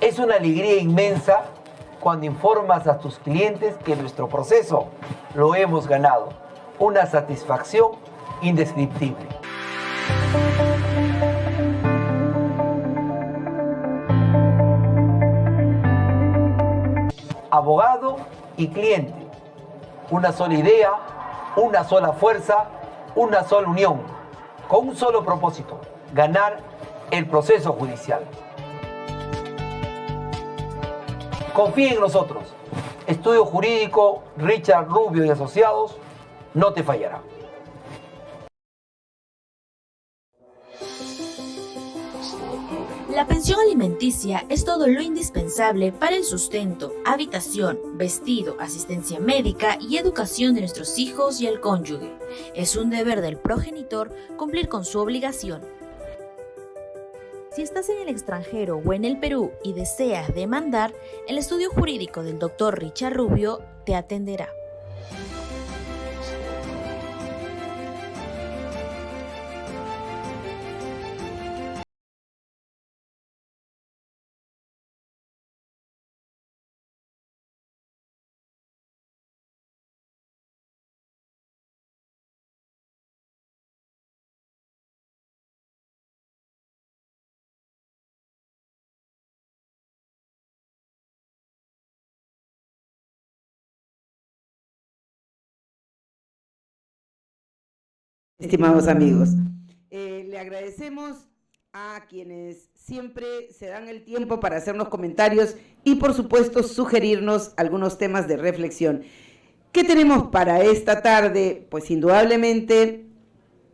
Es una alegría inmensa cuando informas a tus clientes que nuestro proceso lo hemos ganado. Una satisfacción indescriptible. Abogado y cliente. Una sola idea, una sola fuerza, una sola unión. Con un solo propósito: ganar el proceso judicial. Confía en nosotros. Estudio Jurídico Richard Rubio y Asociados no te fallará. La pensión alimenticia es todo lo indispensable para el sustento, habitación, vestido, asistencia médica y educación de nuestros hijos y el cónyuge. Es un deber del progenitor cumplir con su obligación. Si estás en el extranjero o en el Perú y deseas demandar, el estudio jurídico del Dr. Richard Rubio te atenderá. Estimados amigos, le agradecemos a quienes siempre se dan el tiempo para hacernos comentarios y por supuesto sugerirnos algunos temas de reflexión. ¿Qué tenemos para esta tarde? Pues indudablemente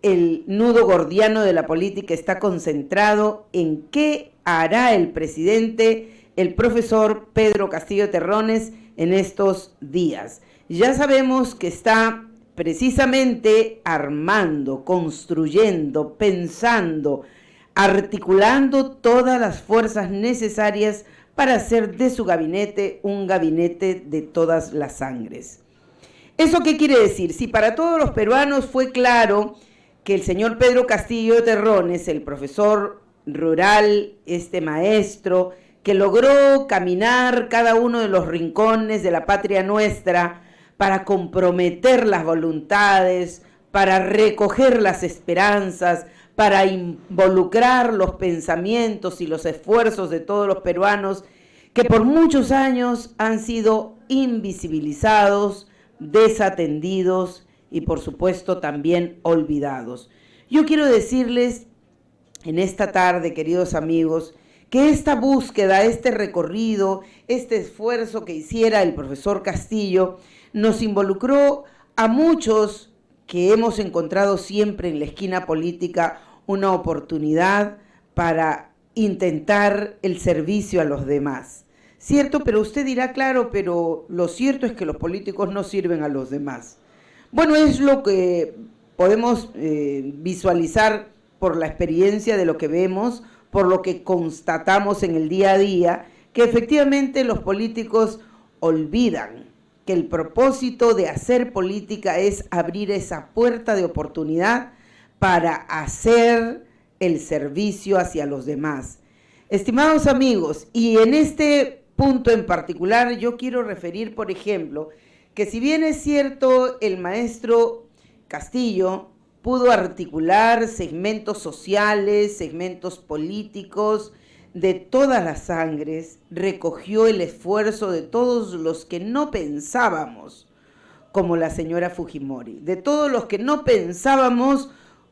el nudo gordiano de la política está concentrado en qué hará el presidente, el profesor Pedro Castillo Terrones, en estos días. Ya sabemos que está precisamente armando, construyendo, pensando, articulando todas las fuerzas necesarias para hacer de su gabinete un gabinete de todas las sangres. ¿Eso qué quiere decir? Si para todos los peruanos fue claro que el señor Pedro Castillo Terrones, el profesor rural, este maestro, que logró caminar cada uno de los rincones de la patria nuestra para comprometer las voluntades, para recoger las esperanzas, para involucrar los pensamientos y los esfuerzos de todos los peruanos que por muchos años han sido invisibilizados, desatendidos y por supuesto también olvidados. Yo quiero decirles en esta tarde, queridos amigos, que esta búsqueda, este recorrido, este esfuerzo que hiciera el profesor Castillo nos involucró a muchos que hemos encontrado siempre en la esquina política una oportunidad para intentar el servicio a los demás. ¿Cierto? Pero usted dirá, claro, pero lo cierto es que los políticos no sirven a los demás. Bueno, es lo que podemos visualizar por la experiencia de lo que vemos, por lo que constatamos en el día a día, que efectivamente los políticos olvidan que el propósito de hacer política es abrir esa puerta de oportunidad para hacer el servicio hacia los demás. Estimados amigos, y en este punto en particular yo quiero referir, por ejemplo, que si bien es cierto el maestro Castillo pudo articular segmentos sociales, segmentos políticos, de todas las sangres, recogió el esfuerzo de todos los que no pensábamos como la señora Fujimori, de todos los que no pensábamos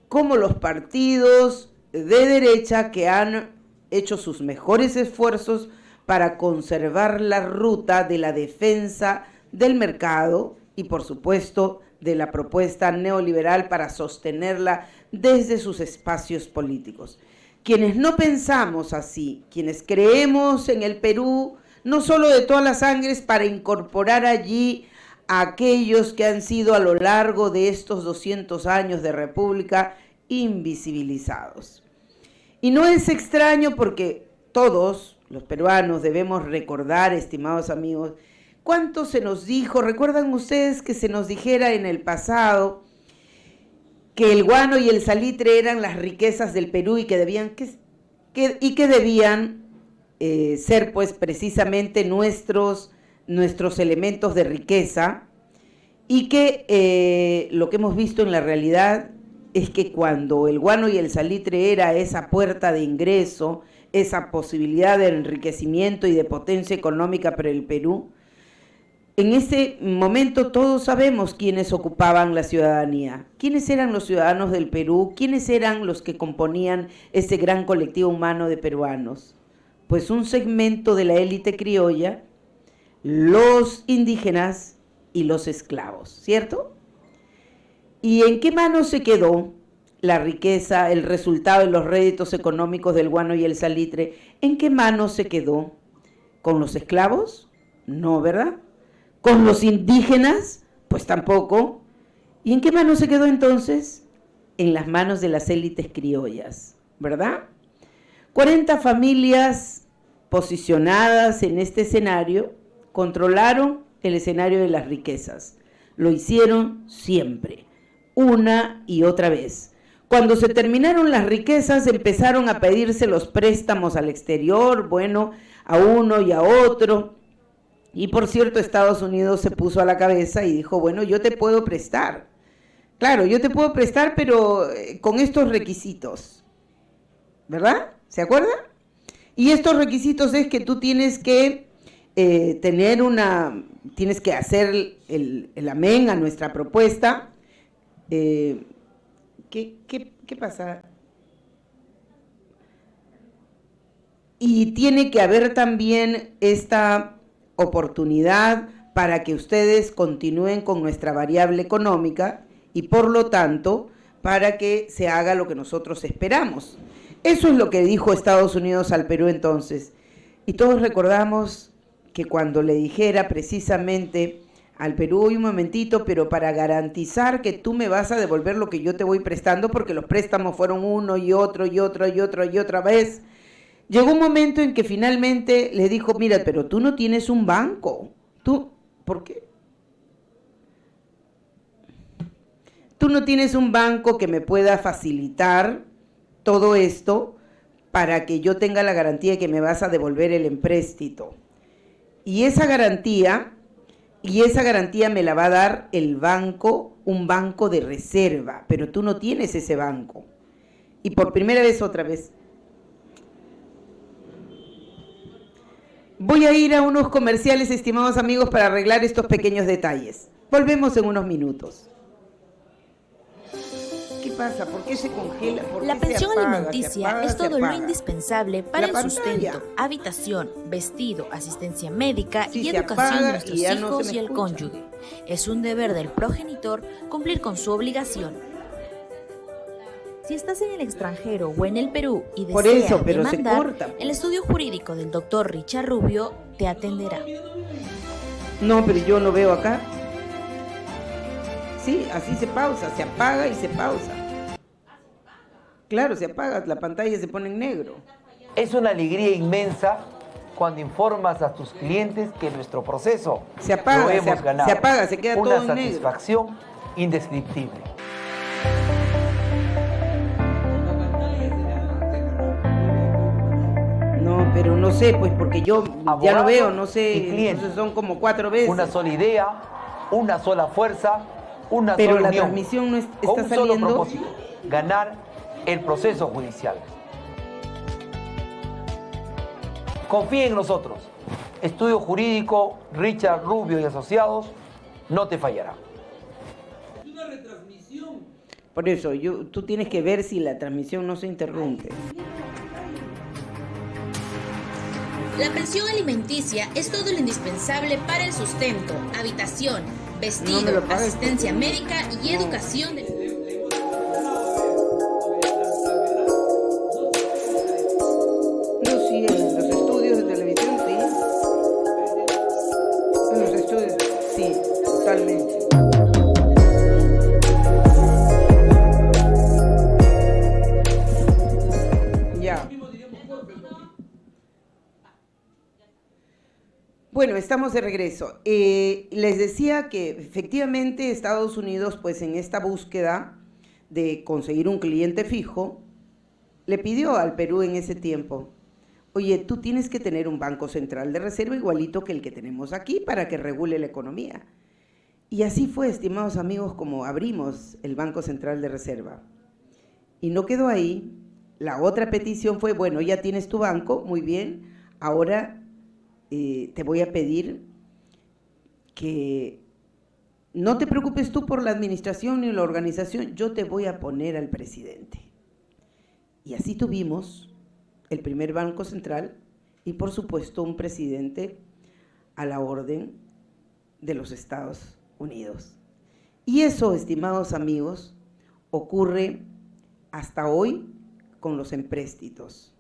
como los partidos de derecha que han hecho sus mejores esfuerzos para conservar la ruta de la defensa del mercado y, por supuesto, de la propuesta neoliberal para sostenerla desde sus espacios políticos. Quienes no pensamos así, quienes creemos en el Perú, no solo de todas las sangres, para incorporar allí a aquellos que han sido a lo largo de estos 200 años de república invisibilizados. Y no es extraño porque todos los peruanos debemos recordar, estimados amigos, cuánto se nos dijo. ¿Recuerdan ustedes que se nos dijera en el pasado que el guano y el salitre eran las riquezas del Perú y que debían ser pues precisamente nuestros elementos de riqueza, y que lo que hemos visto en la realidad es que cuando el guano y el salitre era esa puerta de ingreso, esa posibilidad de enriquecimiento y de potencia económica para el Perú, en ese momento todos sabemos quiénes ocupaban la ciudadanía, quiénes eran los ciudadanos del Perú, quiénes eran los que componían ese gran colectivo humano de peruanos. Pues un segmento de la élite criolla, los indígenas y los esclavos, ¿cierto? ¿Y en qué manos se quedó la riqueza, el resultado de los réditos económicos del guano y el salitre? ¿En qué manos se quedó? ¿Con los esclavos? No, ¿verdad? ¿Con los indígenas? Pues tampoco. ¿Y en qué manos se quedó entonces? En las manos de las élites criollas, ¿verdad? 40 familias posicionadas en este escenario controlaron el escenario de las riquezas. Lo hicieron siempre, una y otra vez. Cuando se terminaron las riquezas, empezaron a pedirse los préstamos al exterior, bueno, a uno y a otro. Y por cierto, Estados Unidos se puso a la cabeza y dijo, bueno, yo te puedo prestar. Claro, yo te puedo prestar, pero con estos requisitos, ¿verdad? ¿Se acuerdan? Y estos requisitos es que tú tienes que tienes que hacer el amén a nuestra propuesta. ¿Qué pasa? Y tiene que haber también esta oportunidad para que ustedes continúen con nuestra variable económica y por lo tanto para que se haga lo que nosotros esperamos. Eso es lo que dijo Estados Unidos al Perú entonces. Y todos recordamos que cuando le dijera precisamente al Perú, un momentito, pero para garantizar que tú me vas a devolver lo que yo te voy prestando, porque los préstamos fueron uno y otro y otro y otro y otra vez, llegó un momento en que finalmente le dijo, mira, pero tú no tienes un banco. ¿Por qué? Tú no tienes un banco que me pueda facilitar todo esto para que yo tenga la garantía de que me vas a devolver el empréstito. Y esa garantía me la va a dar el banco, un banco de reserva, pero tú no tienes ese banco. Y por primera vez, otra vez, voy a ir a unos comerciales, estimados amigos, para arreglar estos pequeños detalles. Volvemos en unos minutos. ¿Qué pasa? ¿Por qué se congela? La pensión alimenticia es todo lo indispensable para el sustento, habitación, vestido, asistencia médica y educación de nuestros hijos y el cónyuge. Es un deber del progenitor cumplir con su obligación. Si estás en el extranjero o en el Perú y deseas demandar, el estudio jurídico del doctor Richard Rubio te atenderá. No, pero yo lo veo acá. Sí, así se pausa, se apaga y se pausa. Claro, se apaga, la pantalla se pone en negro. Es una alegría inmensa cuando informas a tus clientes que nuestro proceso se apaga, lo hemos ganado. Se apaga, se queda todo en negro. Una satisfacción indescriptible. No, pero no sé, pues porque yo Abogado ya lo veo, no sé, entonces son como 4 veces. Una sola idea, una sola fuerza, una pero sola la unión. transmisión no está con un saliendo. Solo propósito, ganar el proceso judicial. Confía en nosotros. Estudio Jurídico Richard Rubio y Asociados no te fallará. Una retransmisión. Por eso, tú tienes que ver si la transmisión no se interrumpe. La pensión alimenticia es todo lo indispensable para el sustento, habitación, vestido, asistencia médica y educación de... No, sí, en los estudios de televisión, sí. En los estudios, sí, totalmente. Ya. Bueno, estamos de regreso. Les decía que efectivamente Estados Unidos, pues en esta búsqueda de conseguir un cliente fijo, le pidió al Perú en ese tiempo, oye, tú tienes que tener un Banco Central de Reserva igualito que el que tenemos aquí para que regule la economía. Y así fue, estimados amigos, como abrimos el Banco Central de Reserva. Y no quedó ahí. La otra petición fue, bueno, ya tienes tu banco, muy bien, ahora te voy a pedir que no te preocupes tú por la administración ni la organización, yo te voy a poner al presidente. Y así tuvimos el primer Banco Central y, por supuesto, un presidente a la orden de los Estados Unidos. Y eso, estimados amigos, ocurre hasta hoy con los empréstitos.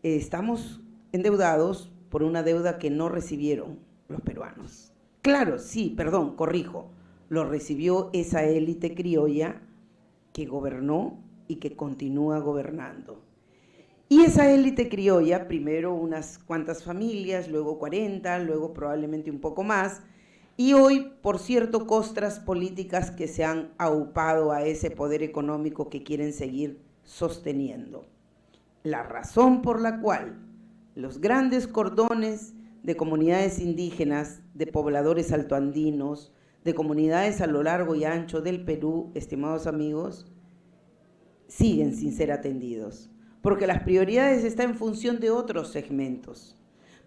Estamos endeudados por una deuda que no recibieron los peruanos. Claro, sí, perdón, corrijo, lo recibió esa élite criolla que gobernó y que continúa gobernando. Y esa élite criolla, primero unas cuantas familias, luego 40, luego probablemente un poco más, y hoy, por cierto, costras políticas que se han aupado a ese poder económico que quieren seguir sosteniendo. La razón por la cual los grandes cordones de comunidades indígenas, de pobladores altoandinos, de comunidades a lo largo y ancho del Perú, estimados amigos, siguen sin ser atendidos, porque las prioridades están en función de otros segmentos.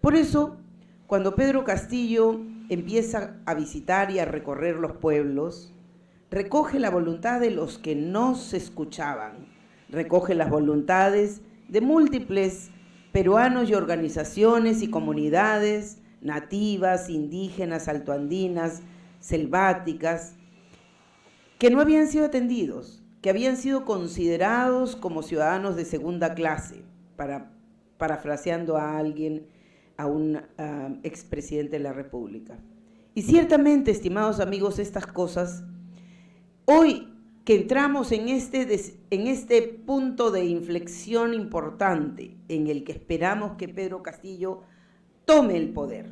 Por eso, cuando Pedro Castillo empieza a visitar y a recorrer los pueblos, recoge la voluntad de los que no se escuchaban, recoge las voluntades de múltiples peruanos y organizaciones y comunidades nativas, indígenas, altoandinas, selváticas, que no habían sido atendidos, que habían sido considerados como ciudadanos de segunda clase, parafraseando a alguien, a un expresidente de la República. Y ciertamente, estimados amigos, estas cosas, hoy que entramos en este punto de inflexión importante en el que esperamos que Pedro Castillo tome el poder.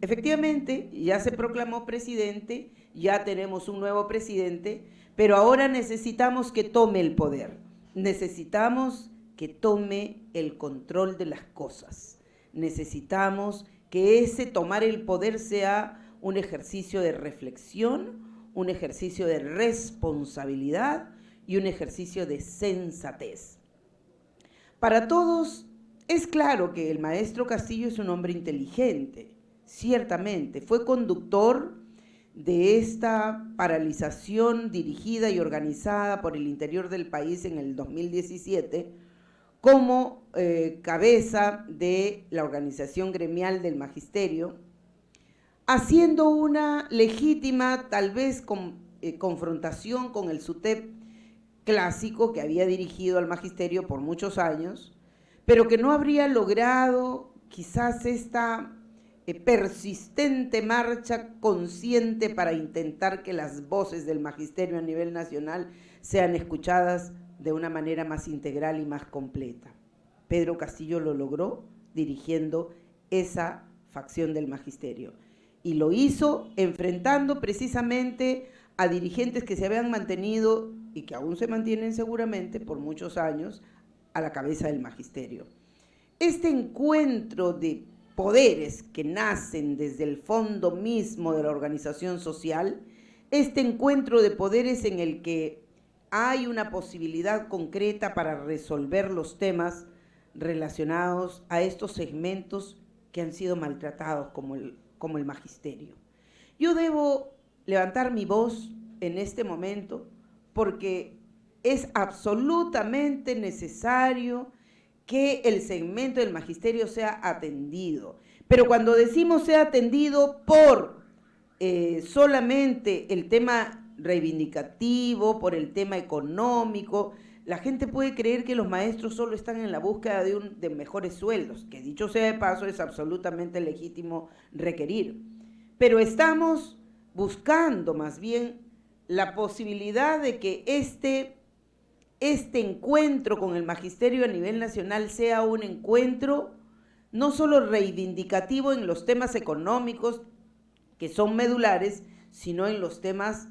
Efectivamente, ya se proclamó presidente, ya tenemos un nuevo presidente, pero ahora necesitamos que tome el poder. Necesitamos que tome el control de las cosas. Necesitamos que ese tomar el poder sea un ejercicio de reflexión, un ejercicio de responsabilidad y un ejercicio de sensatez. Para todos es claro que el maestro Castillo es un hombre inteligente, ciertamente. Fue conductor de esta paralización dirigida y organizada por el interior del país en el 2017 como cabeza de la organización gremial del magisterio, haciendo una legítima, tal vez, confrontación con el SUTEP clásico que había dirigido al magisterio por muchos años, pero que no habría logrado quizás esta persistente marcha consciente para intentar que las voces del magisterio a nivel nacional sean escuchadas de una manera más integral y más completa. Pedro Castillo lo logró dirigiendo esa facción del magisterio. Y lo hizo enfrentando precisamente a dirigentes que se habían mantenido y que aún se mantienen seguramente por muchos años a la cabeza del magisterio. Este encuentro de poderes que nacen desde el fondo mismo de la organización social, este encuentro de poderes en el que hay una posibilidad concreta para resolver los temas relacionados a estos segmentos que han sido maltratados como el magisterio. Yo debo levantar mi voz en este momento porque es absolutamente necesario que el segmento del magisterio sea atendido. Pero cuando decimos sea atendido por solamente el tema reivindicativo, por el tema económico, la gente puede creer que los maestros solo están en la búsqueda de mejores sueldos, que dicho sea de paso es absolutamente legítimo requerir. Pero estamos buscando más bien la posibilidad de que este encuentro con el magisterio a nivel nacional sea un encuentro no solo reivindicativo en los temas económicos que son medulares, sino en los temas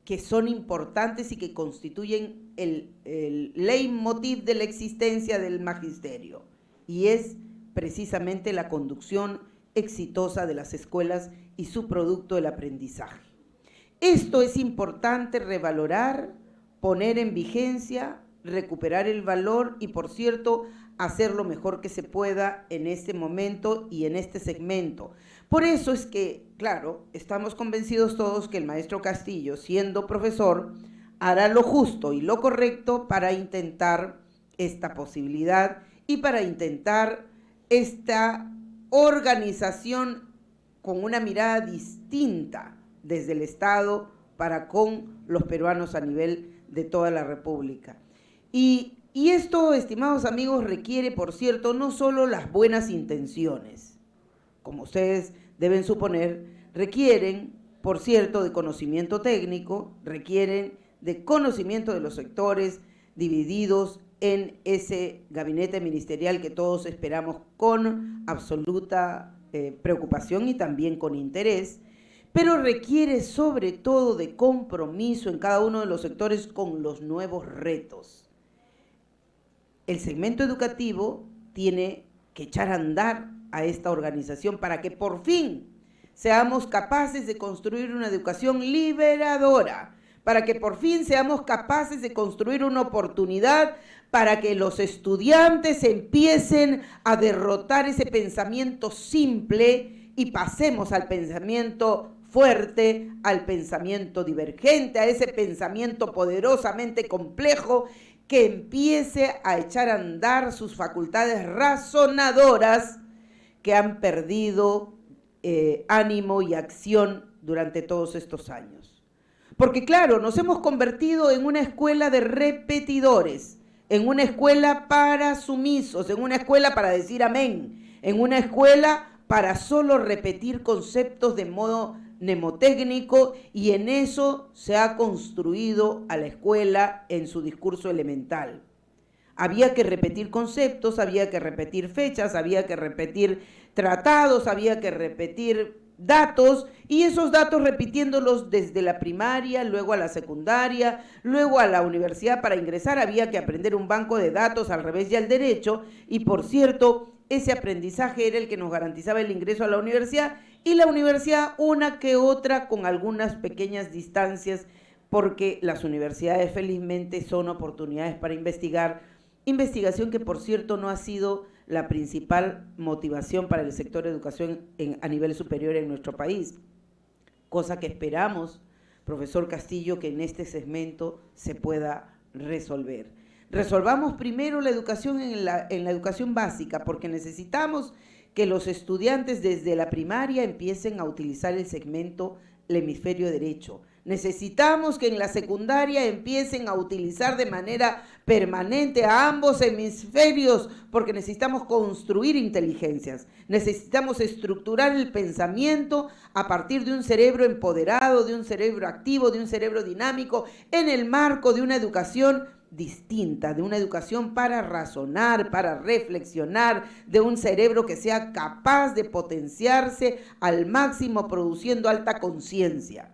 que son importantes y que constituyen el leitmotiv de la existencia del magisterio, y es precisamente la conducción exitosa de las escuelas y su producto, el aprendizaje. Esto es importante revalorar, poner en vigencia, recuperar el valor y, por cierto, hacer lo mejor que se pueda en este momento y en este segmento. Por eso es que, claro, estamos convencidos todos que el maestro Castillo, siendo profesor, hará lo justo y lo correcto para intentar esta posibilidad y para intentar esta organización con una mirada distinta desde el Estado para con los peruanos a nivel de toda la República. Y esto, estimados amigos, requiere, por cierto, no solo las buenas intenciones, como ustedes deben suponer, requieren, por cierto, de conocimiento técnico, requieren de conocimiento de los sectores divididos en ese gabinete ministerial que todos esperamos con absoluta preocupación y también con interés, pero requiere sobre todo de compromiso en cada uno de los sectores con los nuevos retos. El segmento educativo tiene que echar a andar a esta organización para que por fin seamos capaces de construir una educación liberadora, para que por fin seamos capaces de construir una oportunidad para que los estudiantes empiecen a derrotar ese pensamiento simple y pasemos al pensamiento fuerte, al pensamiento divergente, a ese pensamiento poderosamente complejo que empiece a echar a andar sus facultades razonadoras que han perdido ánimo y acción durante todos estos años. Porque claro, nos hemos convertido en una escuela de repetidores, en una escuela para sumisos, en una escuela para decir amén, en una escuela para solo repetir conceptos de modo mnemotécnico, y en eso se ha construido a la escuela en su discurso elemental. Había que repetir conceptos, había que repetir fechas, había que repetir tratados, había que repetir datos, y esos datos repitiéndolos desde la primaria, luego a la secundaria, luego a la universidad. Para ingresar había que aprender un banco de datos al revés y al derecho, y por cierto, ese aprendizaje era el que nos garantizaba el ingreso a la universidad, y la universidad una que otra con algunas pequeñas distancias, porque las universidades felizmente son oportunidades para investigar, investigación que por cierto no ha sido la principal motivación para el sector de educación a nivel superior en nuestro país, cosa que esperamos, profesor Castillo, que en este segmento se pueda resolver. Resolvamos primero la educación en la educación básica, porque necesitamos que los estudiantes desde la primaria empiecen a utilizar el segmento el hemisferio derecho. Necesitamos que en la secundaria empiecen a utilizar de manera permanente a ambos hemisferios, porque necesitamos construir inteligencias, necesitamos estructurar el pensamiento a partir de un cerebro empoderado, de un cerebro activo, de un cerebro dinámico, en el marco de una educación distinta, de una educación para razonar, para reflexionar, de un cerebro que sea capaz de potenciarse al máximo produciendo alta conciencia.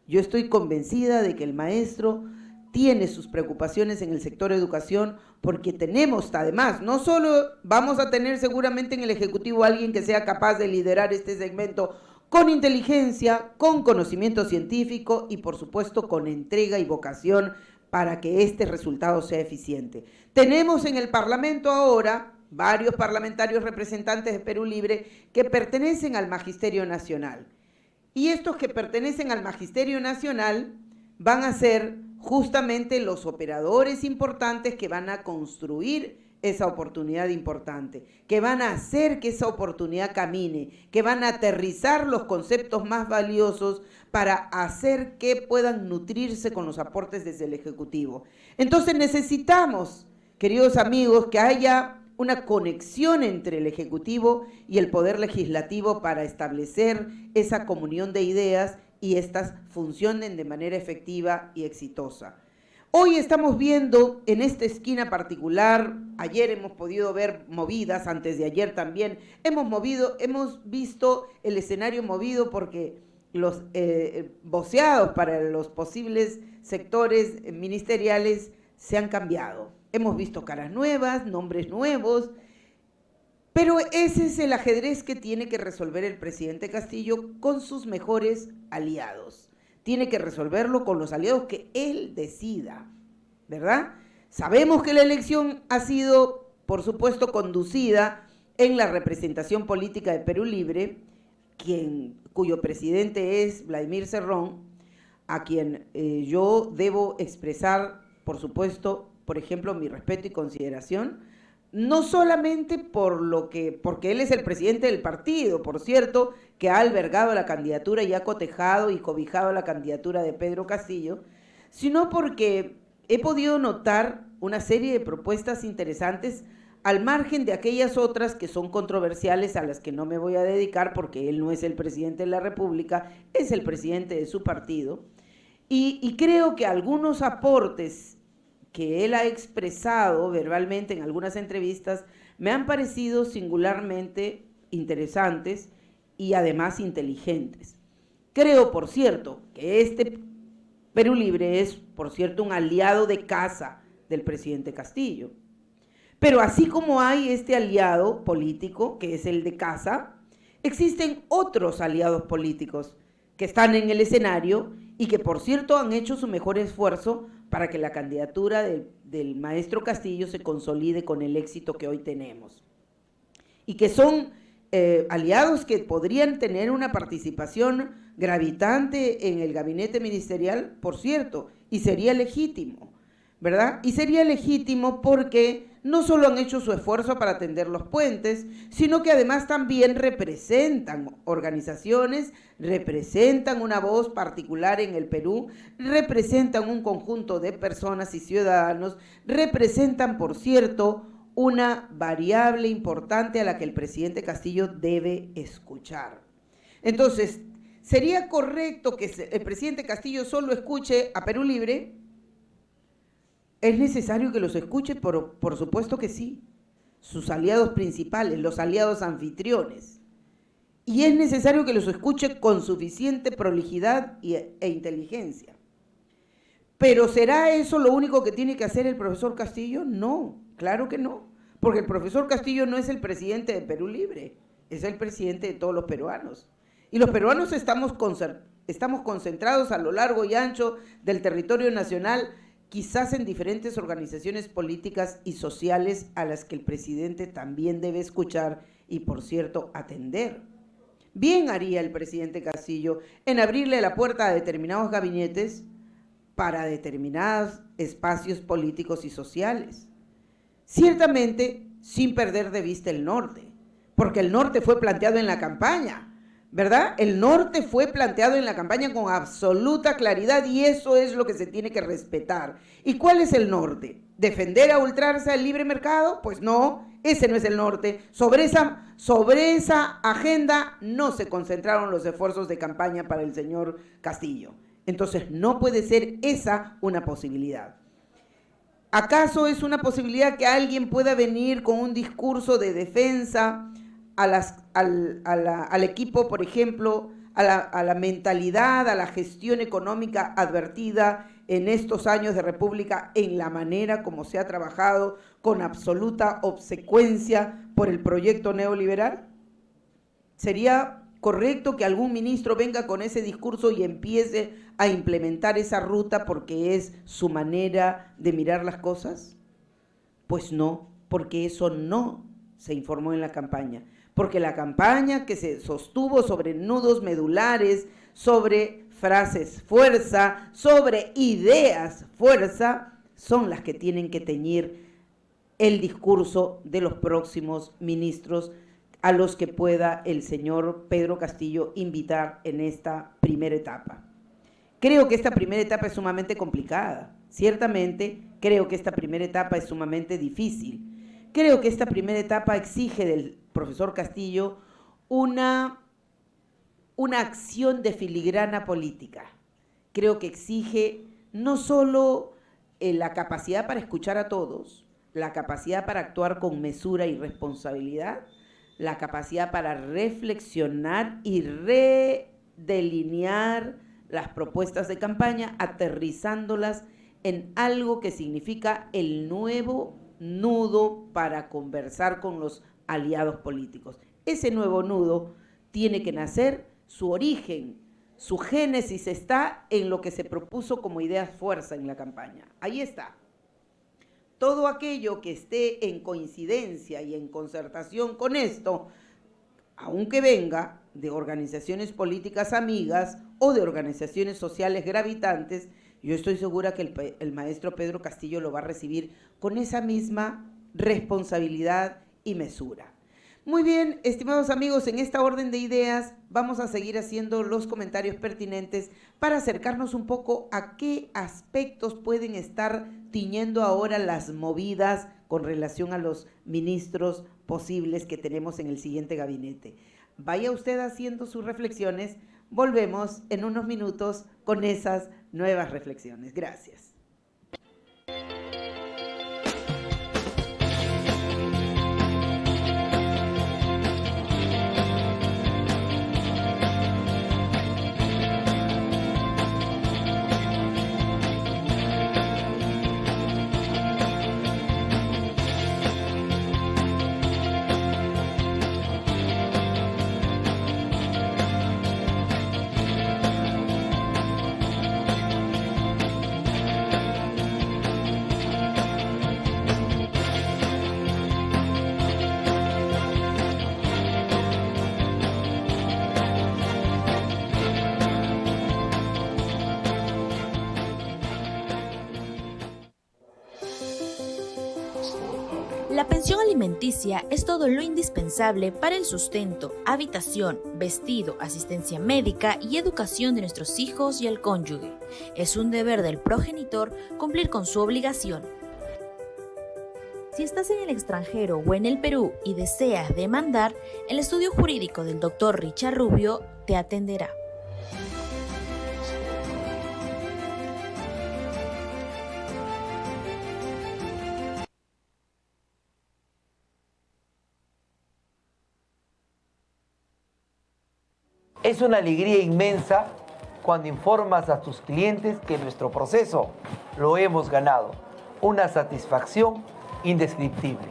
Yo estoy convencida de que el maestro tiene sus preocupaciones en el sector educación, porque tenemos, además, no solo vamos a tener seguramente en el Ejecutivo alguien que sea capaz de liderar este segmento con inteligencia, con conocimiento científico y, por supuesto, con entrega y vocación para que este resultado sea eficiente. Tenemos en el Parlamento ahora varios parlamentarios representantes de Perú Libre que pertenecen al Magisterio Nacional. Y estos que pertenecen al Magisterio Nacional van a ser justamente los operadores importantes que van a construir esa oportunidad importante, que van a hacer que esa oportunidad camine, que van a aterrizar los conceptos más valiosos para hacer que puedan nutrirse con los aportes desde el Ejecutivo. Entonces necesitamos, queridos amigos, que haya una conexión entre el Ejecutivo y el Poder Legislativo para establecer esa comunión de ideas y estas funcionen de manera efectiva y exitosa. Hoy estamos viendo en esta esquina particular, ayer hemos podido ver movidas, antes de ayer también, hemos visto el escenario movido porque los voceados para los posibles sectores ministeriales se han cambiado. Hemos visto caras nuevas, nombres nuevos, Pero ese es el ajedrez que tiene que resolver el presidente Castillo con sus mejores aliados. Tiene que resolverlo con los aliados que él decida, ¿verdad? Sabemos que la elección ha sido, por supuesto, conducida en la representación política de Perú Libre, cuyo presidente es Vladimir Cerrón, a quien yo debo expresar, por supuesto, por ejemplo, mi respeto y consideración, no solamente porque él es el presidente del partido, por cierto, que ha albergado la candidatura y ha cotejado y cobijado la candidatura de Pedro Castillo, sino porque he podido notar una serie de propuestas interesantes al margen de aquellas otras que son controversiales, a las que no me voy a dedicar porque él no es el presidente de la República, es el presidente de su partido, y creo que algunos aportes que él ha expresado verbalmente en algunas entrevistas me han parecido singularmente interesantes y además inteligentes. Creo, por cierto, que este Perú Libre es, por cierto, un aliado de casa del presidente Castillo. Pero así como hay este aliado político, que es el de casa, existen otros aliados políticos que están en el escenario y que, por cierto, han hecho su mejor esfuerzo para que la candidatura del maestro Castillo se consolide con el éxito que hoy tenemos. Y que son aliados que podrían tener una participación gravitante en el gabinete ministerial, por cierto, y sería legítimo, ¿verdad? Y sería legítimo porque no solo han hecho su esfuerzo para tender los puentes, sino que además también representan organizaciones, representan una voz particular en el Perú, representan un conjunto de personas y ciudadanos, representan, por cierto, una variable importante a la que el presidente Castillo debe escuchar. Entonces, ¿sería correcto que el presidente Castillo solo escuche a Perú Libre? ¿Es necesario que los escuche? Por supuesto que sí. Sus aliados principales, los aliados anfitriones. Y es necesario que los escuche con suficiente prolijidad e inteligencia. ¿Pero será eso lo único que tiene que hacer el profesor Castillo? No, claro que no. Porque el profesor Castillo no es el presidente de Perú Libre, es el presidente de todos los peruanos. Y los peruanos estamos concentrados a lo largo y ancho del territorio nacional, quizás en diferentes organizaciones políticas y sociales a las que el presidente también debe escuchar y, por cierto, atender. Bien haría el presidente Castillo en abrirle la puerta a determinados gabinetes para determinados espacios políticos y sociales. Ciertamente, sin perder de vista el norte, porque el norte fue planteado en la campaña, ¿verdad? El norte fue planteado en la campaña con absoluta claridad y eso es lo que se tiene que respetar. ¿Y cuál es el norte? ¿Defender a ultranza el libre mercado? Pues no, ese no es el norte. Sobre esa agenda no se concentraron los esfuerzos de campaña para el señor Castillo. Entonces no puede ser esa una posibilidad. ¿Acaso es una posibilidad que alguien pueda venir con un discurso de defensa al equipo, por ejemplo, a la mentalidad, a la gestión económica advertida en estos años de República, en la manera como se ha trabajado con absoluta obsecuencia por el proyecto neoliberal? ¿Sería correcto que algún ministro venga con ese discurso y empiece a implementar esa ruta porque es su manera de mirar las cosas? Pues no, porque eso no se informó en la campaña. Porque la campaña que se sostuvo sobre nudos medulares, sobre frases fuerza, sobre ideas fuerza, son las que tienen que teñir el discurso de los próximos ministros a los que pueda el señor Pedro Castillo invitar en esta primera etapa. Creo que esta primera etapa es sumamente complicada. Ciertamente, creo que esta primera etapa es sumamente difícil. Creo que esta primera etapa exige del profesor Castillo una acción de filigrana política. Creo que exige no solo la capacidad para escuchar a todos, la capacidad para actuar con mesura y responsabilidad, la capacidad para reflexionar y redelinear las propuestas de campaña, aterrizándolas en algo que significa el nuevo nudo para conversar con los aliados políticos. Ese nuevo nudo tiene que nacer, su origen, su génesis está en lo que se propuso como ideas fuerza en la campaña. Ahí está. Todo aquello que esté en coincidencia y en concertación con esto, aunque venga de organizaciones políticas amigas o de organizaciones sociales gravitantes, yo estoy segura que el maestro Pedro Castillo lo va a recibir con esa misma responsabilidad y mesura. Muy bien, estimados amigos, en esta orden de ideas vamos a seguir haciendo los comentarios pertinentes para acercarnos un poco a qué aspectos pueden estar tiñendo ahora las movidas con relación a los ministros posibles que tenemos en el siguiente gabinete. Vaya usted haciendo sus reflexiones, volvemos en unos minutos con esas nuevas reflexiones. Gracias. La pensión alimenticia es todo lo indispensable para el sustento, habitación, vestido, asistencia médica y educación de nuestros hijos y el cónyuge. Es un deber del progenitor cumplir con su obligación. Si estás en el extranjero o en el Perú y deseas demandar, el estudio jurídico del Dr. Richard Rubio te atenderá. Es una alegría inmensa cuando informas a tus clientes que nuestro proceso lo hemos ganado. Una satisfacción indescriptible.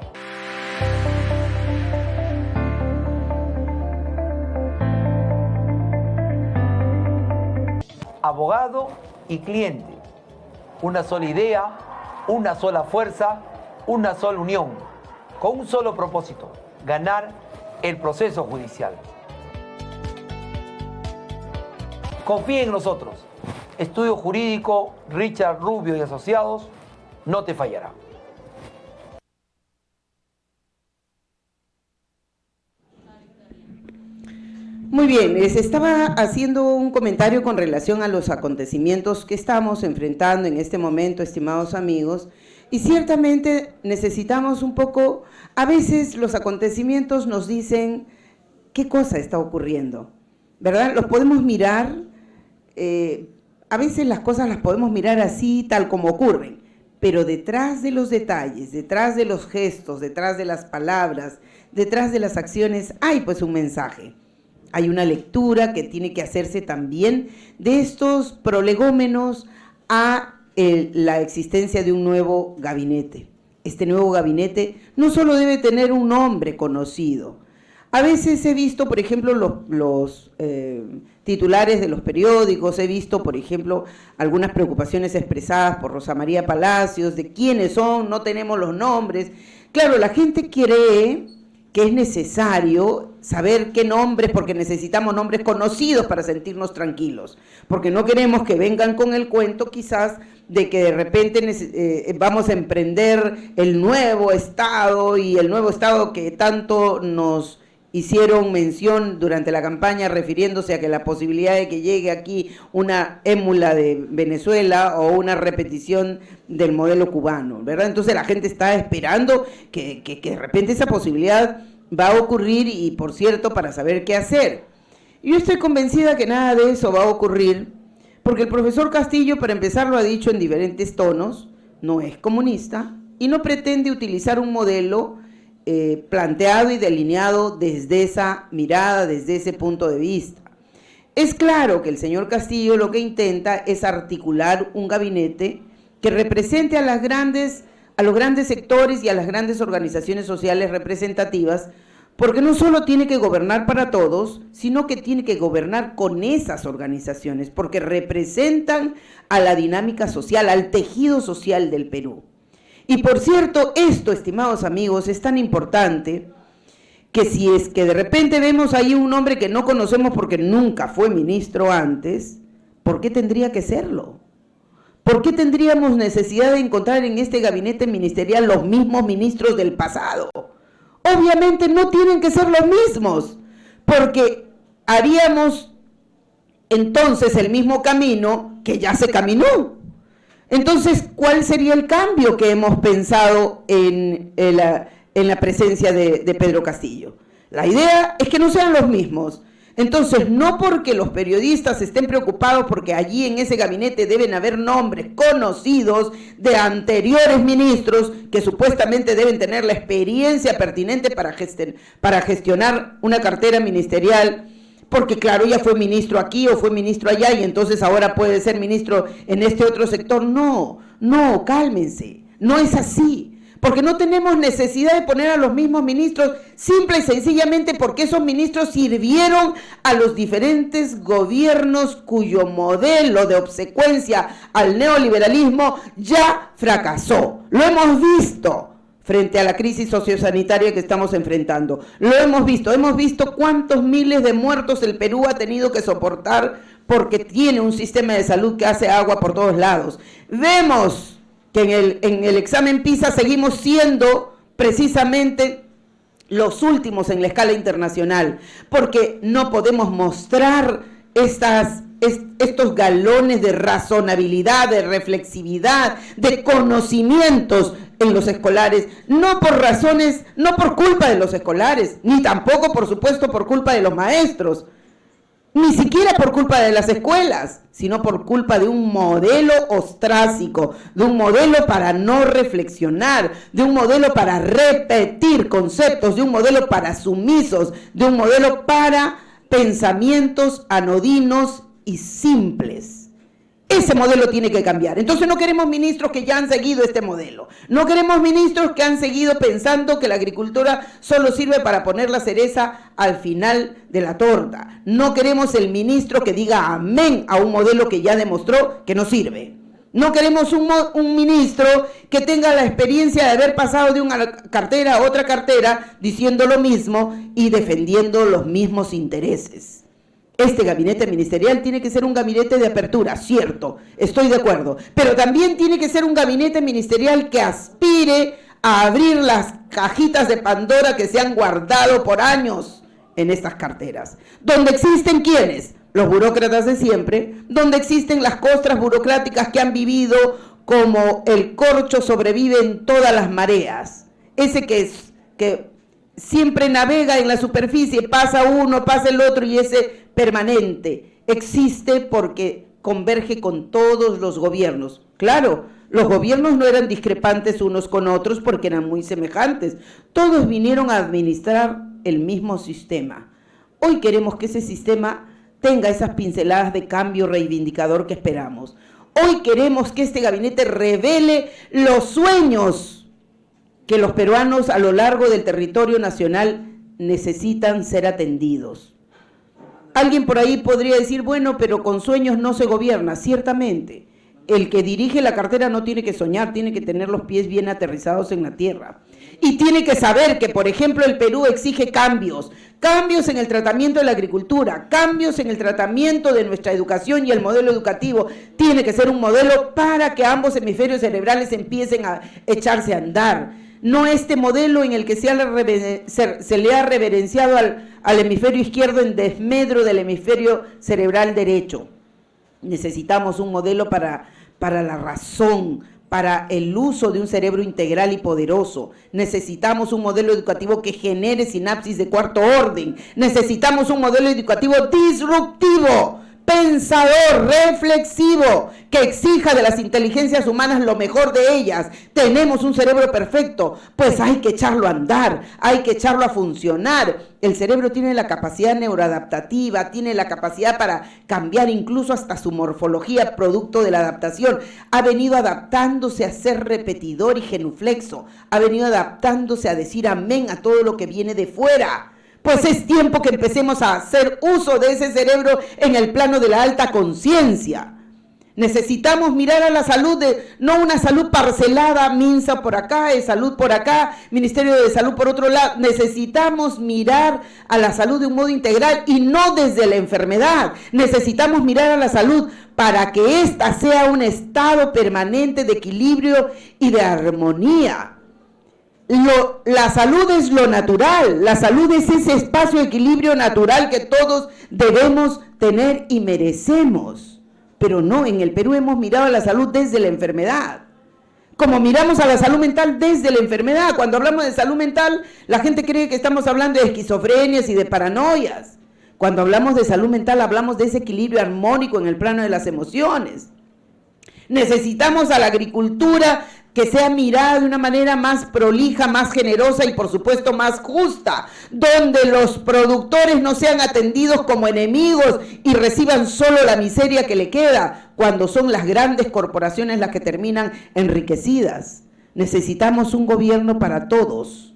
Abogado y cliente. Una sola idea, una sola fuerza, una sola unión. Con un solo propósito: ganar el proceso judicial. Confía en nosotros. Estudio Jurídico Richard Rubio y Asociados no te fallará. Muy bien, les estaba haciendo un comentario con relación a los acontecimientos que estamos enfrentando en este momento, estimados amigos, y ciertamente necesitamos un poco, a veces los acontecimientos nos dicen qué cosa está ocurriendo, ¿verdad? Los podemos mirar. A veces las cosas las podemos mirar así, tal como ocurren, pero detrás de los detalles, detrás de los gestos, detrás de las palabras, detrás de las acciones, hay pues un mensaje. Hay una lectura que tiene que hacerse también de estos prolegómenos a la existencia de un nuevo gabinete. Este nuevo gabinete no solo debe tener un nombre conocido. A veces he visto, por ejemplo, los titulares de los periódicos, he visto, por ejemplo, algunas preocupaciones expresadas por Rosa María Palacios, de quiénes son, no tenemos los nombres. Claro, la gente cree que es necesario saber qué nombres, porque necesitamos nombres conocidos para sentirnos tranquilos, porque no queremos que vengan con el cuento quizás de que de repente vamos a emprender el nuevo Estado, y el nuevo Estado que tanto nos hicieron mención durante la campaña, refiriéndose a que la posibilidad de que llegue aquí una émula de Venezuela o una repetición del modelo cubano, ¿verdad? Entonces la gente está esperando que de repente esa posibilidad va a ocurrir, y por cierto, para saber qué hacer. Yo estoy convencida que nada de eso va a ocurrir, porque el profesor Castillo, para empezar, lo ha dicho en diferentes tonos, no es comunista y no pretende utilizar un modelo planteado y delineado desde esa mirada, desde ese punto de vista. Es claro que el señor Castillo lo que intenta es articular un gabinete que represente a los grandes sectores y a las grandes organizaciones sociales representativas, porque no solo tiene que gobernar para todos, sino que tiene que gobernar con esas organizaciones, porque representan a la dinámica social, al tejido social del Perú. Y por cierto, esto, estimados amigos, es tan importante que si es que de repente vemos ahí un hombre que no conocemos porque nunca fue ministro antes, ¿por qué tendría que serlo? ¿Por qué tendríamos necesidad de encontrar en este gabinete ministerial los mismos ministros del pasado? Obviamente no tienen que ser los mismos, porque haríamos entonces el mismo camino que ya se caminó. Entonces, ¿cuál sería el cambio que hemos pensado en la presencia de Pedro Castillo? La idea es que no sean los mismos. Entonces, no porque los periodistas estén preocupados porque allí en ese gabinete deben haber nombres conocidos de anteriores ministros que supuestamente deben tener la experiencia pertinente para gestionar una cartera ministerial, porque claro, ya fue ministro aquí o fue ministro allá y entonces ahora puede ser ministro en este otro sector. No, cálmense, no es así. Porque no tenemos necesidad de poner a los mismos ministros, simple y sencillamente porque esos ministros sirvieron a los diferentes gobiernos cuyo modelo de obsecuencia al neoliberalismo ya fracasó. Lo hemos visto frente a la crisis sociosanitaria que estamos enfrentando. Lo hemos visto cuántos miles de muertos el Perú ha tenido que soportar porque tiene un sistema de salud que hace agua por todos lados. Vemos que en el examen PISA seguimos siendo precisamente los últimos en la escala internacional, porque no podemos mostrar estos galones de razonabilidad, de reflexividad, de conocimientos en los escolares, no por culpa de los escolares, ni tampoco, por supuesto, por culpa de los maestros, ni siquiera por culpa de las escuelas, sino por culpa de un modelo ostrácico, de un modelo para no reflexionar, de un modelo para repetir conceptos, de un modelo para sumisos, de un modelo para pensamientos anodinos y simples. Ese modelo tiene que cambiar. Entonces no queremos ministros que ya han seguido este modelo. No queremos ministros que han seguido pensando que la agricultura solo sirve para poner la cereza al final de la torta. No queremos el ministro que diga amén a un modelo que ya demostró que no sirve. No queremos un ministro que tenga la experiencia de haber pasado de una cartera a otra cartera diciendo lo mismo y defendiendo los mismos intereses. Este gabinete ministerial tiene que ser un gabinete de apertura, cierto, estoy de acuerdo, pero también tiene que ser un gabinete ministerial que aspire a abrir las cajitas de Pandora que se han guardado por años en estas carteras. Donde existen ¿quiénes? Los burócratas de siempre, donde existen las costras burocráticas que han vivido como el corcho sobrevive en todas las mareas, ese que siempre navega en la superficie, pasa uno, pasa el otro y ese permanente existe porque converge con todos los gobiernos. Claro, los gobiernos no eran discrepantes unos con otros porque eran muy semejantes. Todos vinieron a administrar el mismo sistema. Hoy queremos que ese sistema tenga esas pinceladas de cambio reivindicador que esperamos. Hoy queremos que este gabinete revele los sueños que los peruanos a lo largo del territorio nacional necesitan ser atendidos. Alguien por ahí podría decir, bueno, pero con sueños no se gobierna. Ciertamente, el que dirige la cartera no tiene que soñar, tiene que tener los pies bien aterrizados en la tierra. Y tiene que saber que, por ejemplo, el Perú exige cambios en el tratamiento de la agricultura, cambios en el tratamiento de nuestra educación y el modelo educativo. Tiene que ser un modelo para que ambos hemisferios cerebrales empiecen a echarse a andar. No este modelo en el que se le ha reverenciado al hemisferio izquierdo en desmedro del hemisferio cerebral derecho. Necesitamos un modelo para la razón, para el uso de un cerebro integral y poderoso. Necesitamos un modelo educativo que genere sinapsis de cuarto orden. Necesitamos un modelo educativo disruptivo, pensador, reflexivo, que exija de las inteligencias humanas lo mejor de ellas. Tenemos un cerebro perfecto, pues hay que echarlo a andar, hay que echarlo a funcionar. El cerebro tiene la capacidad neuroadaptativa, tiene la capacidad para cambiar incluso hasta su morfología producto de la adaptación. Ha venido adaptándose a ser repetidor y genuflexo, ha venido adaptándose a decir amén a todo lo que viene de fuera. Pues es tiempo que empecemos a hacer uso de ese cerebro en el plano de la alta conciencia. Necesitamos mirar a la salud, no una salud parcelada, MINSA por acá, salud por acá, Ministerio de Salud por otro lado. Necesitamos mirar a la salud de un modo integral y no desde la enfermedad. Necesitamos mirar a la salud para que ésta sea un estado permanente de equilibrio y de armonía. La salud es lo natural, la salud es ese espacio de equilibrio natural que todos debemos tener y merecemos. Pero no, en el Perú hemos mirado a la salud desde la enfermedad, como miramos a la salud mental desde la enfermedad. Cuando hablamos de salud mental, la gente cree que estamos hablando de esquizofrenias y de paranoias. Cuando hablamos de salud mental, hablamos de ese equilibrio armónico en el plano de las emociones. Necesitamos a la agricultura que sea mirada de una manera más prolija, más generosa y por supuesto más justa, donde los productores no sean atendidos como enemigos y reciban solo la miseria que le queda, cuando son las grandes corporaciones las que terminan enriquecidas. Necesitamos un gobierno para todos.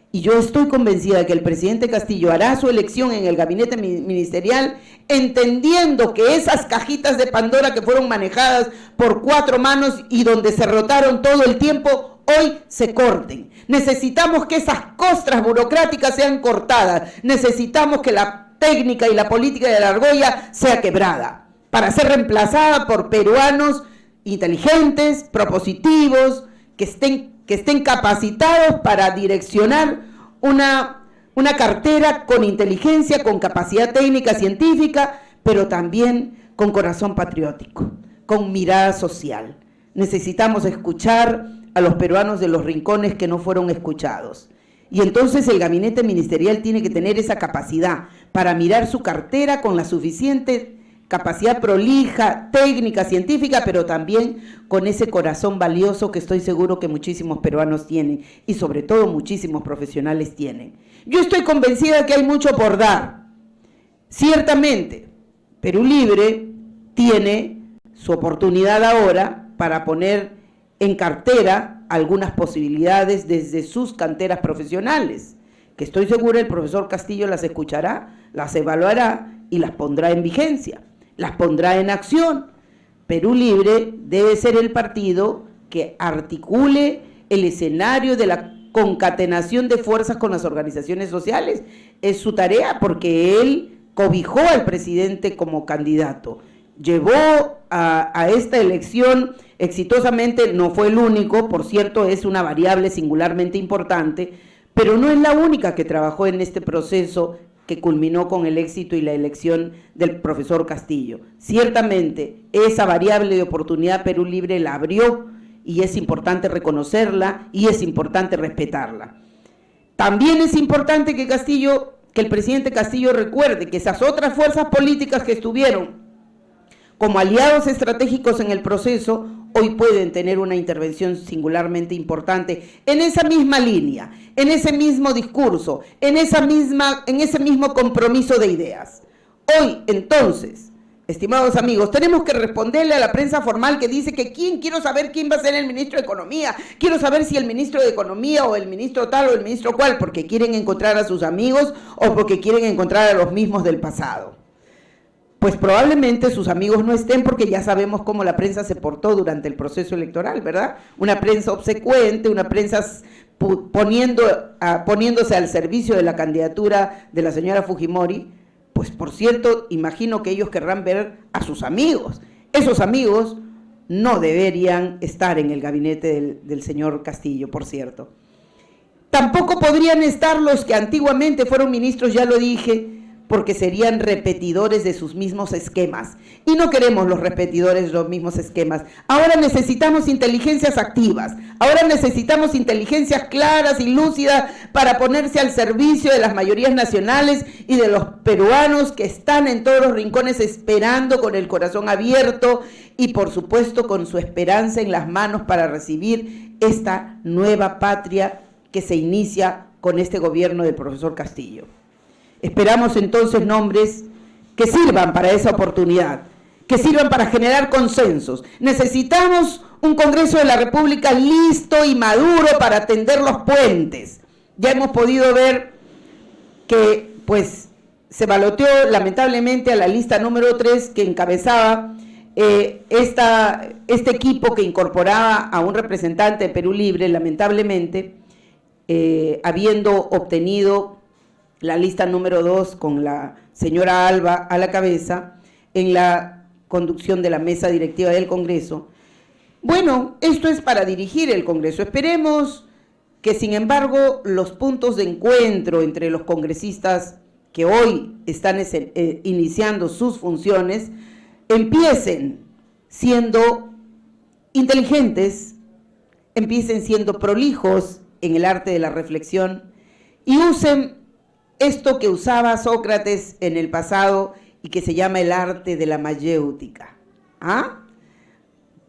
Y yo estoy convencida de que el presidente Castillo hará su elección en el gabinete ministerial entendiendo que esas cajitas de Pandora que fueron manejadas por 4 manos y donde se rotaron todo el tiempo, hoy se corten. Necesitamos que esas costras burocráticas sean cortadas. Necesitamos que la técnica y la política de la argolla sea quebrada para ser reemplazada por peruanos inteligentes, propositivos, que estén capacitados para direccionar una cartera con inteligencia, con capacidad técnica, científica, pero también con corazón patriótico, con mirada social. Necesitamos escuchar a los peruanos de los rincones que no fueron escuchados. Y entonces el gabinete ministerial tiene que tener esa capacidad para mirar su cartera con la suficiente capacidad prolija, técnica, científica, pero también con ese corazón valioso que estoy seguro que muchísimos peruanos tienen y sobre todo muchísimos profesionales tienen. Yo estoy convencida que hay mucho por dar. Ciertamente, Perú Libre tiene su oportunidad ahora para poner en cartera algunas posibilidades desde sus canteras profesionales, que estoy segura el profesor Castillo las escuchará, las evaluará y las pondrá en vigencia. Las pondrá en acción. Perú Libre debe ser el partido que articule el escenario de la concatenación de fuerzas con las organizaciones sociales. Es su tarea porque él cobijó al presidente como candidato. Llevó a esta elección exitosamente, no fue el único, por cierto, es una variable singularmente importante, pero no es la única que trabajó en este proceso que culminó con el éxito y la elección del profesor Castillo. Ciertamente, esa variable de oportunidad Perú Libre la abrió y es importante reconocerla y es importante respetarla. También es importante que el presidente Castillo recuerde que esas otras fuerzas políticas que estuvieron como aliados estratégicos en el proceso, hoy pueden tener una intervención singularmente importante en esa misma línea, en ese mismo discurso, en ese mismo compromiso de ideas. Hoy, entonces, estimados amigos, tenemos que responderle a la prensa formal que dice que quiero saber quién va a ser el ministro de Economía, quiero saber si el ministro de Economía o el ministro tal o el ministro cual, porque quieren encontrar a sus amigos o porque quieren encontrar a los mismos del pasado. Pues probablemente sus amigos no estén porque ya sabemos cómo la prensa se portó durante el proceso electoral, ¿verdad? Una prensa obsecuente, una prensa poniéndose al servicio de la candidatura de la señora Fujimori. Pues por cierto, imagino que ellos querrán ver a sus amigos. Esos amigos no deberían estar en el gabinete del señor Castillo, por cierto. Tampoco podrían estar los que antiguamente fueron ministros, ya lo dije, porque serían repetidores de sus mismos esquemas. Y no queremos los repetidores de los mismos esquemas. Ahora necesitamos inteligencias activas, ahora necesitamos inteligencias claras y lúcidas para ponerse al servicio de las mayorías nacionales y de los peruanos que están en todos los rincones esperando con el corazón abierto y por supuesto con su esperanza en las manos para recibir esta nueva patria que se inicia con este gobierno del profesor Castillo. Esperamos entonces nombres que sirvan para esa oportunidad, que sirvan para generar consensos. Necesitamos un Congreso de la República listo y maduro para tender los puentes. Ya hemos podido ver que pues se baloteó lamentablemente a la lista número 3 que encabezaba este equipo que incorporaba a un representante de Perú Libre, lamentablemente, habiendo obtenido la lista número 2 con la señora Alba a la cabeza en la conducción de la mesa directiva del Congreso. Bueno, esto es para dirigir el Congreso. Esperemos que, sin embargo, los puntos de encuentro entre los congresistas que hoy están iniciando sus funciones empiecen siendo inteligentes, empiecen siendo prolijos en el arte de la reflexión y usen esto que usaba Sócrates en el pasado y que se llama el arte de la mayéutica. ¿Ah?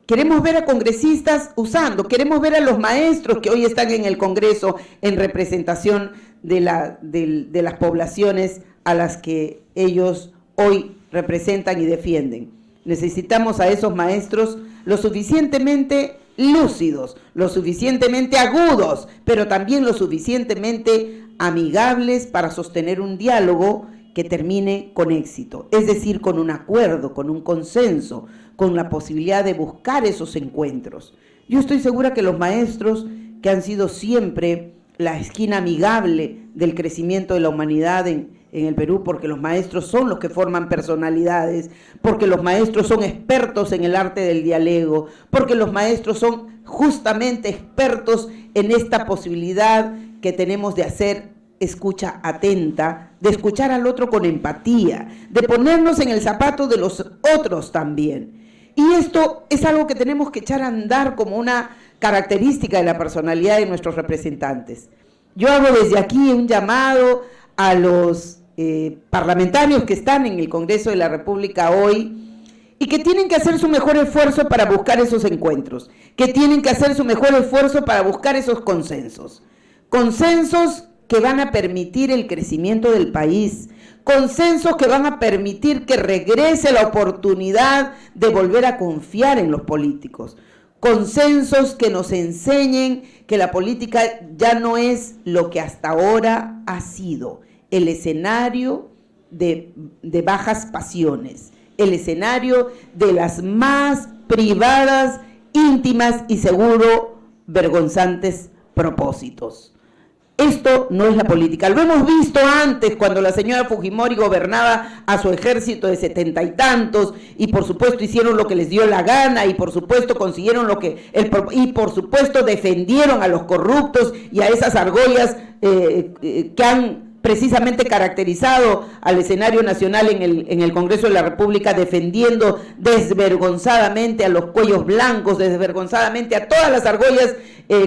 Queremos ver a congresistas usando, queremos ver a los maestros que hoy están en el Congreso en representación de las poblaciones a las que ellos hoy representan y defienden. Necesitamos a esos maestros lo suficientemente lúcidos, lo suficientemente agudos, pero también lo suficientemente amigables para sostener un diálogo que termine con éxito, es decir, con un acuerdo, con un consenso, con la posibilidad de buscar esos encuentros. Yo estoy segura que los maestros, que han sido siempre la esquina amigable del crecimiento de la humanidad en el Perú, porque los maestros son los que forman personalidades, porque los maestros son expertos en el arte del diálogo, porque los maestros son justamente expertos en esta posibilidad que tenemos de hacer escucha atenta, de escuchar al otro con empatía, de ponernos en el zapato de los otros también. Y esto es algo que tenemos que echar a andar como una característica de la personalidad de nuestros representantes. Yo hago desde aquí un llamado a los parlamentarios que están en el Congreso de la República hoy y que tienen que hacer su mejor esfuerzo para buscar esos encuentros, que tienen que hacer su mejor esfuerzo para buscar esos consensos. Consensos que van a permitir el crecimiento del país, consensos que van a permitir que regrese la oportunidad de volver a confiar en los políticos, consensos que nos enseñen que la política ya no es lo que hasta ahora ha sido, el escenario de bajas pasiones, el escenario de las más privadas, íntimas y seguro vergonzantes propósitos. Esto no es la política. Lo hemos visto antes cuando la señora Fujimori gobernaba a su ejército de 70 y tantos y por supuesto hicieron lo que les dio la gana y por supuesto consiguieron y por supuesto defendieron a los corruptos y a esas argollas que han precisamente caracterizado al escenario nacional en el Congreso de la República, defendiendo desvergonzadamente a los cuellos blancos, desvergonzadamente a todas las argollas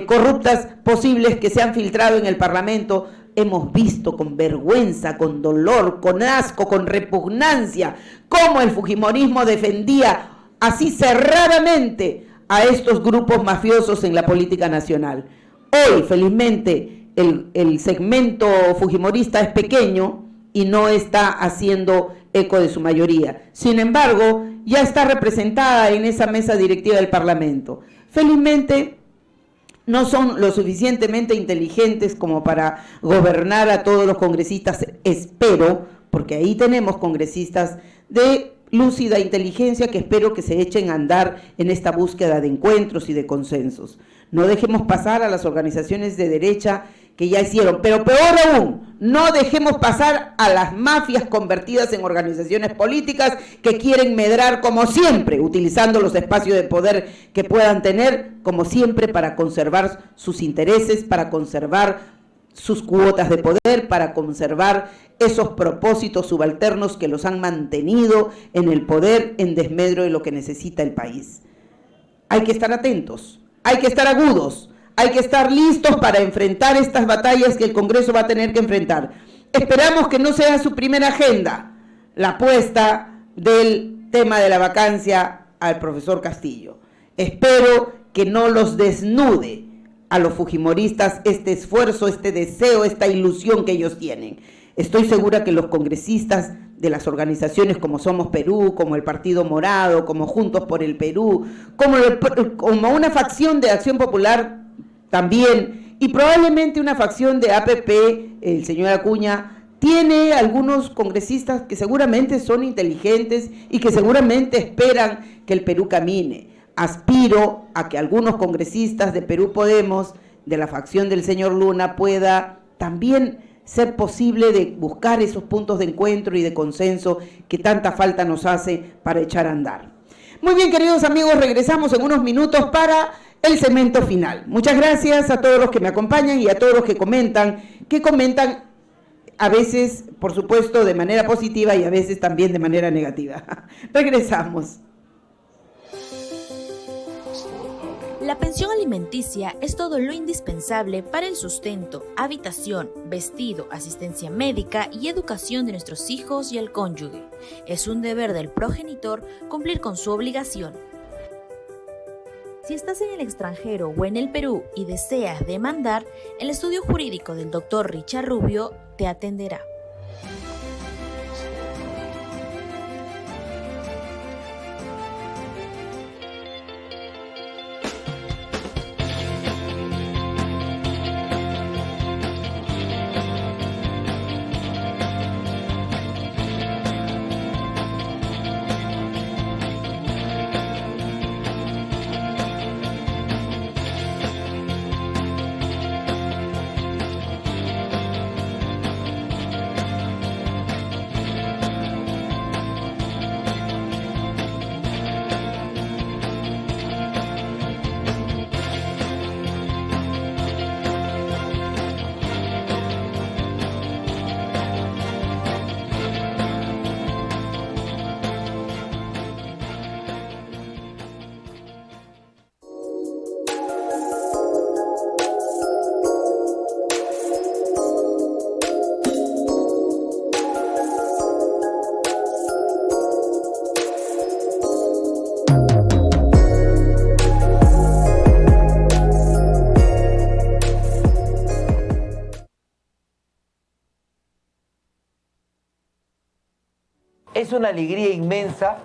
corruptas posibles que se han filtrado en el Parlamento. Hemos visto con vergüenza, con dolor, con asco, con repugnancia, cómo el fujimorismo defendía así cerradamente a estos grupos mafiosos en la política nacional. Hoy, felizmente, el segmento fujimorista es pequeño y no está haciendo eco de su mayoría. Sin embargo, ya está representada en esa mesa directiva del Parlamento. Felizmente, no son lo suficientemente inteligentes como para gobernar a todos los congresistas, espero, porque ahí tenemos congresistas de lúcida inteligencia que espero que se echen a andar en esta búsqueda de encuentros y de consensos. No dejemos pasar a las organizaciones de derecha que ya hicieron, pero peor aún, no dejemos pasar a las mafias convertidas en organizaciones políticas que quieren medrar como siempre, utilizando los espacios de poder que puedan tener como siempre para conservar sus intereses, para conservar sus cuotas de poder para conservar esos propósitos subalternos que los han mantenido en el poder en desmedro de lo que necesita el país. Hay que estar atentos, hay que estar agudos, hay que estar listos para enfrentar estas batallas que el Congreso va a tener que enfrentar. Esperamos que no sea su primera agenda la apuesta del tema de la vacancia al profesor Castillo. Espero que no los desnude a los fujimoristas este esfuerzo, este deseo, esta ilusión que ellos tienen. Estoy segura que los congresistas de las organizaciones como Somos Perú, como el Partido Morado, como Juntos por el Perú, como una facción de Acción Popular también, y probablemente una facción de APP, el señor Acuña, tiene algunos congresistas que seguramente son inteligentes y que seguramente esperan que el Perú camine. Aspiro a que algunos congresistas de Perú Podemos, de la facción del señor Luna, pueda también ser posible de buscar esos puntos de encuentro y de consenso que tanta falta nos hace para echar a andar. Muy bien, queridos amigos, regresamos en unos minutos para el segmento final. Muchas gracias a todos los que me acompañan y a todos los que comentan a veces, por supuesto, de manera positiva y a veces también de manera negativa. Regresamos. La pensión alimenticia es todo lo indispensable para el sustento, habitación, vestido, asistencia médica y educación de nuestros hijos y el cónyuge. Es un deber del progenitor cumplir con su obligación. Si estás en el extranjero o en el Perú y deseas demandar, el estudio jurídico del Dr. Richard Rubio te atenderá. Es una alegría inmensa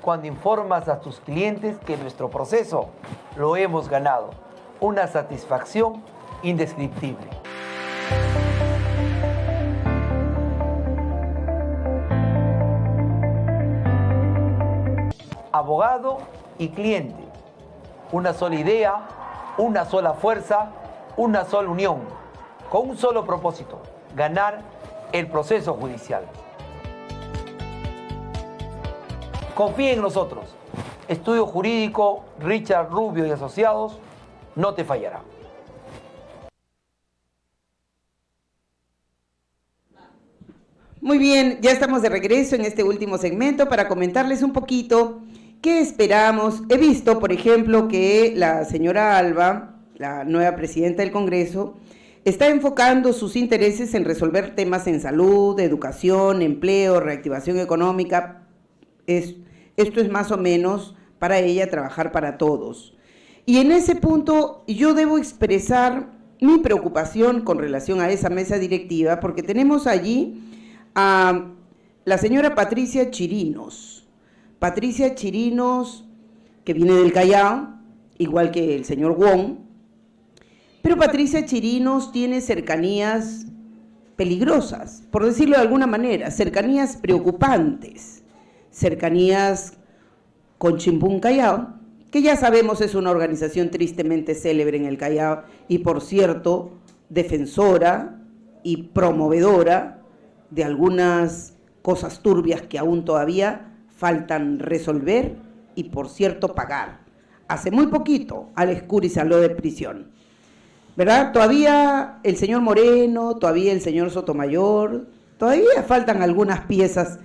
cuando informas a tus clientes que nuestro proceso lo hemos ganado. Una satisfacción indescriptible. Abogado y cliente. Una sola idea, una sola fuerza, una sola unión. Con un solo propósito: ganar el proceso judicial. Confía en nosotros. Estudio Jurídico Richard Rubio y Asociados no te fallará. Muy bien, ya estamos de regreso en este último segmento para comentarles un poquito qué esperamos. He visto, por ejemplo, que la señora Alba, la nueva presidenta del Congreso, está enfocando sus intereses en resolver temas en salud, educación, empleo, reactivación económica. Esto es más o menos para ella trabajar para todos. Y en ese punto yo debo expresar mi preocupación con relación a esa mesa directiva, porque tenemos allí a la señora Patricia Chirinos. Patricia Chirinos, que viene del Callao, igual que el señor Wong, pero Patricia Chirinos tiene cercanías peligrosas, por decirlo de alguna manera, cercanías preocupantes. Cercanías con Chimpún Callao, que ya sabemos es una organización tristemente célebre en el Callao y, por cierto, defensora y promovedora de algunas cosas turbias que aún todavía faltan resolver y, por cierto, pagar. Hace muy poquito Alex Curi salió de prisión. ¿verdad? Todavía el señor Moreno, todavía el señor Sotomayor, todavía faltan algunas piezas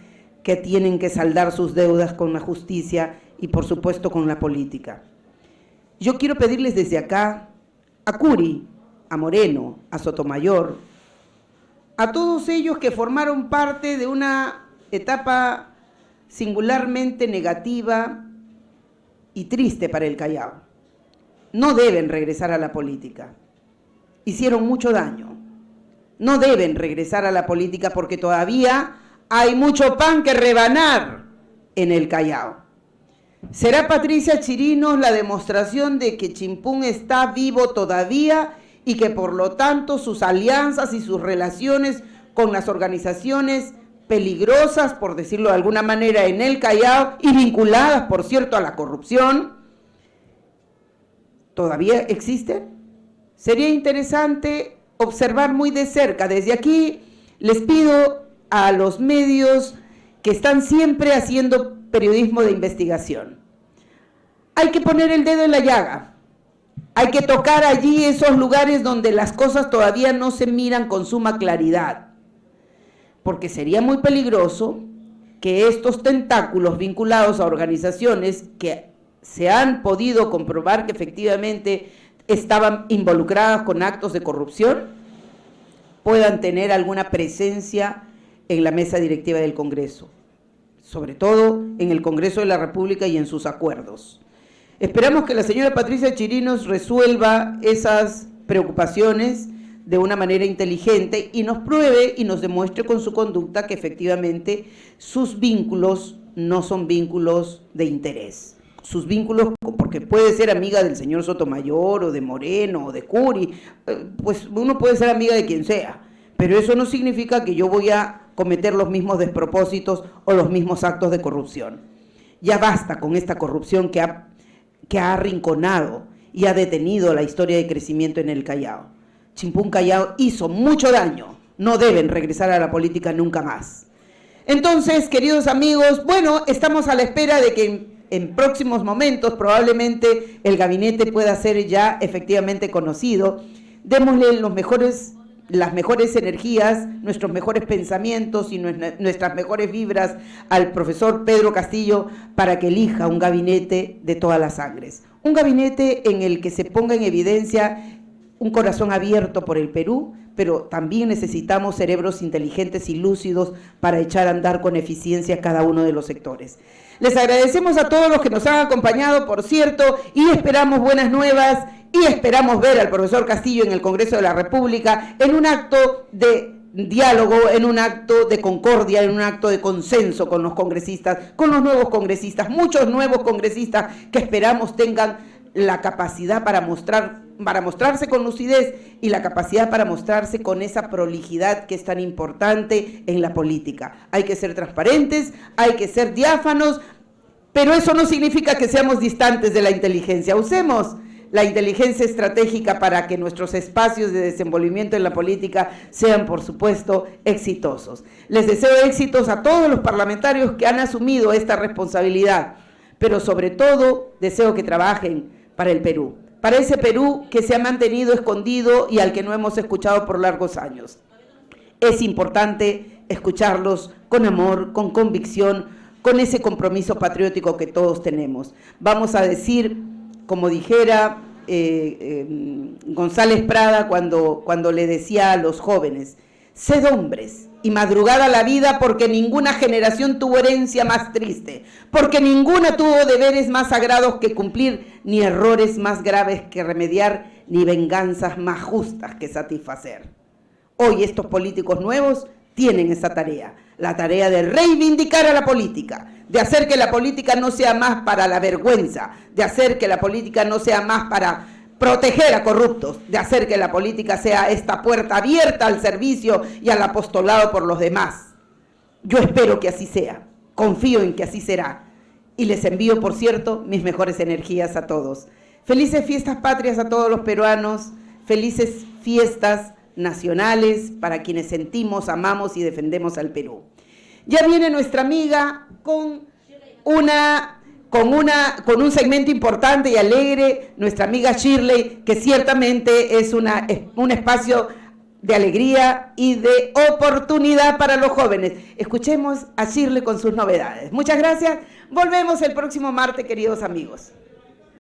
que tienen que saldar sus deudas con la justicia y por supuesto con la política. Yo quiero pedirles desde acá a Curi, a Moreno, a Sotomayor, a todos ellos que formaron parte de una etapa singularmente negativa y triste para el Callao. No deben regresar a la política. Hicieron mucho daño. No deben regresar a la política porque todavía hay mucho pan que rebanar en el Callao. ¿Será Patricia Chirinos la demostración de que Chimpún está vivo todavía y que por lo tanto sus alianzas y sus relaciones con las organizaciones peligrosas, por decirlo de alguna manera, en el Callao y vinculadas, por cierto, a la corrupción, todavía existen? Sería interesante observar muy de cerca. Desde aquí les pido a los medios que están siempre haciendo periodismo de investigación. Hay que poner el dedo en la llaga. Hay que tocar allí esos lugares donde las cosas todavía no se miran con suma claridad. Porque sería muy peligroso que estos tentáculos vinculados a organizaciones que se han podido comprobar que efectivamente estaban involucradas con actos de corrupción puedan tener alguna presencia en la mesa directiva del Congreso, sobre todo en el Congreso de la República y en sus acuerdos. Esperamos que la señora Patricia Chirinos resuelva esas preocupaciones de una manera inteligente y nos pruebe y nos demuestre con su conducta que efectivamente sus vínculos no son vínculos de interés. Sus vínculos, porque puede ser amiga del señor Sotomayor o de Moreno o de Curi, pues uno puede ser amiga de quien sea, pero eso no significa que yo voy a cometer los mismos despropósitos o los mismos actos de corrupción. Ya basta con esta corrupción que ha arrinconado y ha detenido la historia de crecimiento en el Callao. Chimpún Callao hizo mucho daño, no deben regresar a la política nunca más. Entonces, queridos amigos, bueno, estamos a la espera de que en próximos momentos probablemente el gabinete pueda ser ya efectivamente conocido. Démosle las mejores energías, nuestros mejores pensamientos y nuestras mejores vibras al profesor Pedro Castillo para que elija un gabinete de todas las sangres. Un gabinete en el que se ponga en evidencia un corazón abierto por el Perú, pero también necesitamos cerebros inteligentes y lúcidos para echar a andar con eficiencia cada uno de los sectores. Les agradecemos a todos los que nos han acompañado, por cierto, y esperamos buenas nuevas y esperamos ver al profesor Castillo en el Congreso de la República en un acto de diálogo, en un acto de concordia, en un acto de consenso con los congresistas, con los nuevos congresistas, muchos nuevos congresistas que esperamos tengan la capacidad para mostrarse con lucidez y la capacidad para mostrarse con esa prolijidad que es tan importante en la política. Hay que ser transparentes, hay que ser diáfanos, pero eso no significa que seamos distantes de la inteligencia. Usemos la inteligencia estratégica para que nuestros espacios de desenvolvimiento en la política sean, por supuesto, exitosos. Les deseo éxitos a todos los parlamentarios que han asumido esta responsabilidad, pero sobre todo deseo que trabajen para el Perú, para ese Perú que se ha mantenido escondido y al que no hemos escuchado por largos años. Es importante escucharlos con amor, con convicción, con ese compromiso patriótico que todos tenemos. Vamos a decir, como dijera González Prada cuando le decía a los jóvenes, sed hombres y madrugad a la vida porque ninguna generación tuvo herencia más triste, porque ninguna tuvo deberes más sagrados que cumplir, ni errores más graves que remediar, ni venganzas más justas que satisfacer. Hoy estos políticos nuevos tienen esa tarea, la tarea de reivindicar a la política, de hacer que la política no sea más para la vergüenza, de hacer que la política no sea más para proteger a corruptos, de hacer que la política sea esta puerta abierta al servicio y al apostolado por los demás. Yo espero que así sea, confío en que así será, y les envío, por cierto, mis mejores energías a todos. Felices fiestas patrias a todos los peruanos, felices fiestas nacionales para quienes sentimos, amamos y defendemos al Perú. Ya viene nuestra amiga con con un segmento importante y alegre, nuestra amiga Shirley, que ciertamente es un espacio de alegría y de oportunidad para los jóvenes. Escuchemos a Shirley con sus novedades. Muchas gracias. Volvemos el próximo martes, queridos amigos.